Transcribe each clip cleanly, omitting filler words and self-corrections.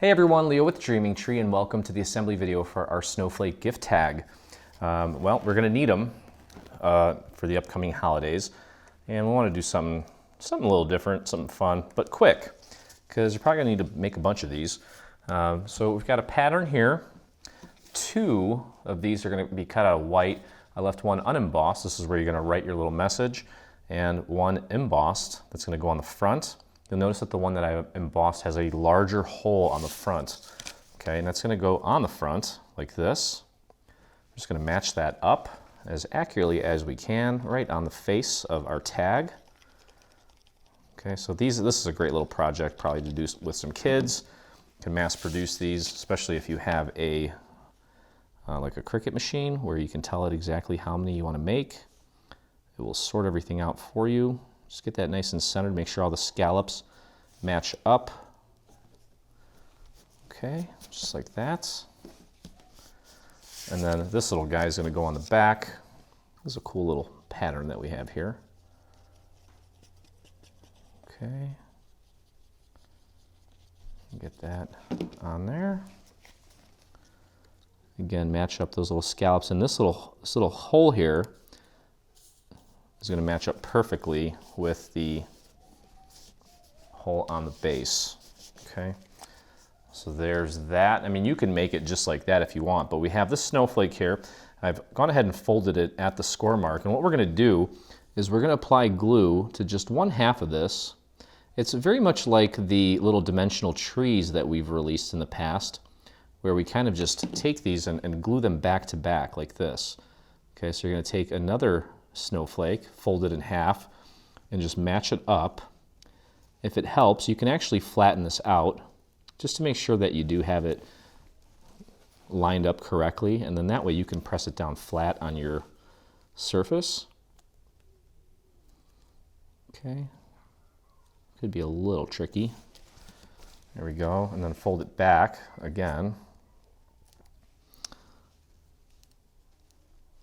Hey everyone, Leo with Dreaming Tree, and welcome to the assembly video for our Snowflake gift tag. Well, we're going to need them for the upcoming holidays, and we want to do something a little different, something fun, but quick, because you're probably going to need to make a bunch of these. So we've got a pattern here. 2 of these are going to be cut out of white. I left one unembossed. This is where you're going to write your little message, and one embossed that's going to go on the front. You'll notice that the one that I embossed has a larger hole on the front. Okay, and that's going to go on the front like this. I'm just going to match that up as accurately as we can right on the face of our tag. Okay, so this is a great little project probably to do with some kids. You can mass produce these, especially if you have a like a Cricut machine where you can tell it exactly how many you want to make. It will sort everything out for you. Just get that nice and centered, make sure all the scallops match up. Okay, just like that. And then this little guy is going to go on the back. This is a cool little pattern that we have here. Okay. Get that on there. Again, match up those little scallops. And this little hole here is going to match up perfectly with the hole on the base. Okay, so there's that. I mean, you can make it just like that if you want, but we have this snowflake here. I've gone ahead and folded it at the score mark, and what we're going to do is we're going to apply glue to just 1/2 of this. It's very much like the little dimensional trees that we've released in the past, where we kind of just take these and glue them back to back like this. Okay, so you're going to take another snowflake, fold it in half, and just match it up. If it helps, you can actually flatten this out just to make sure that you do have it lined up correctly, and then that way you can press it down flat on your surface. Okay, could be a little tricky. There we go, and then fold it back again.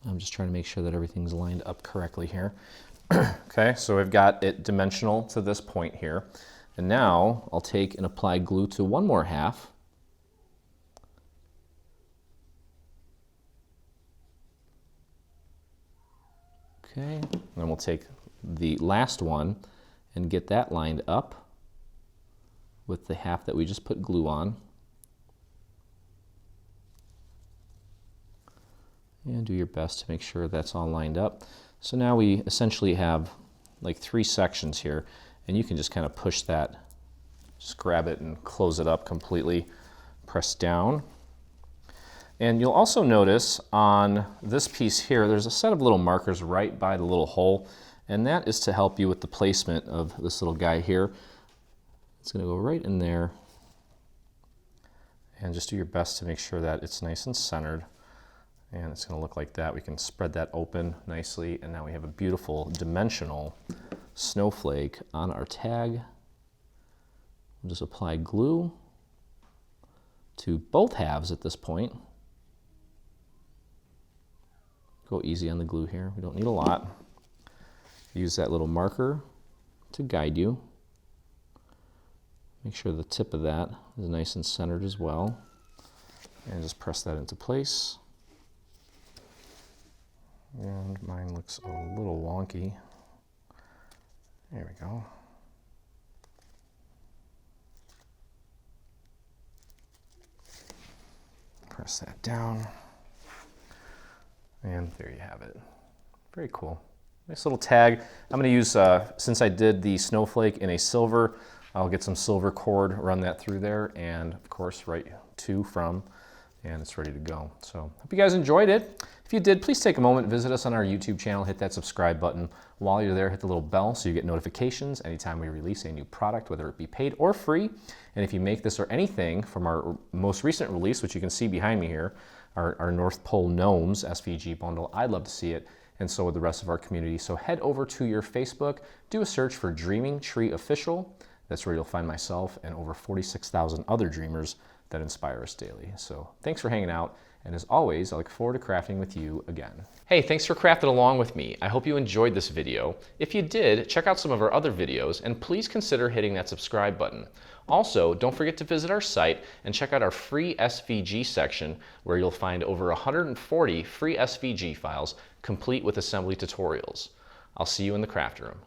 I'm just trying to make sure that everything's lined up correctly here. Okay, so we've got it dimensional to this point here. And now I'll take and apply glue to 1 more half. Okay, and then we'll take the last one and get that lined up with the half that we just put glue on. And do your best to make sure that's all lined up. So now we essentially have like 3 sections here, and you can just kind of push that, just grab it and close it up completely, press down. And you'll also notice on this piece here, there's a set of little markers right by the little hole, and that is to help you with the placement of this little guy here. It's going to go right in there, and just do your best to make sure that it's nice and centered. And it's going to look like that. We can spread that open nicely, and now we have a beautiful dimensional snowflake on our tag. We'll just apply glue to both halves at this point. Go easy on the glue here. We don't need a lot. Use that little marker to guide you. Make sure the tip of that is nice and centered as well. And just press that into place. And mine looks a little wonky. There we go. Press that down. And there you have it. Very cool. Nice little tag. I'm going to use, since I did the snowflake in a silver, I'll get some silver cord, run that through there, and of course write to, from, and it's ready to go. So hope you guys enjoyed it. If you did, please take a moment, visit us on our YouTube channel, hit that subscribe button. While you're there, hit the little bell so you get notifications anytime we release a new product, whether it be paid or free. And if you make this or anything from our most recent release, which you can see behind me here, our North Pole Gnomes SVG bundle, I'd love to see it, and so would the rest of our community. So head over to your Facebook, do a search for Dreaming Tree Official. That's where you'll find myself and over 46,000 other dreamers that inspire us daily. So thanks for hanging out, and as always, I look forward to crafting with you again. Hey, thanks for crafting along with me. I hope you enjoyed this video. If you did, check out some of our other videos, and please consider hitting that subscribe button. Also, don't forget to visit our site and check out our free SVG section where you'll find over 140 free SVG files complete with assembly tutorials. I'll see you in the craft room.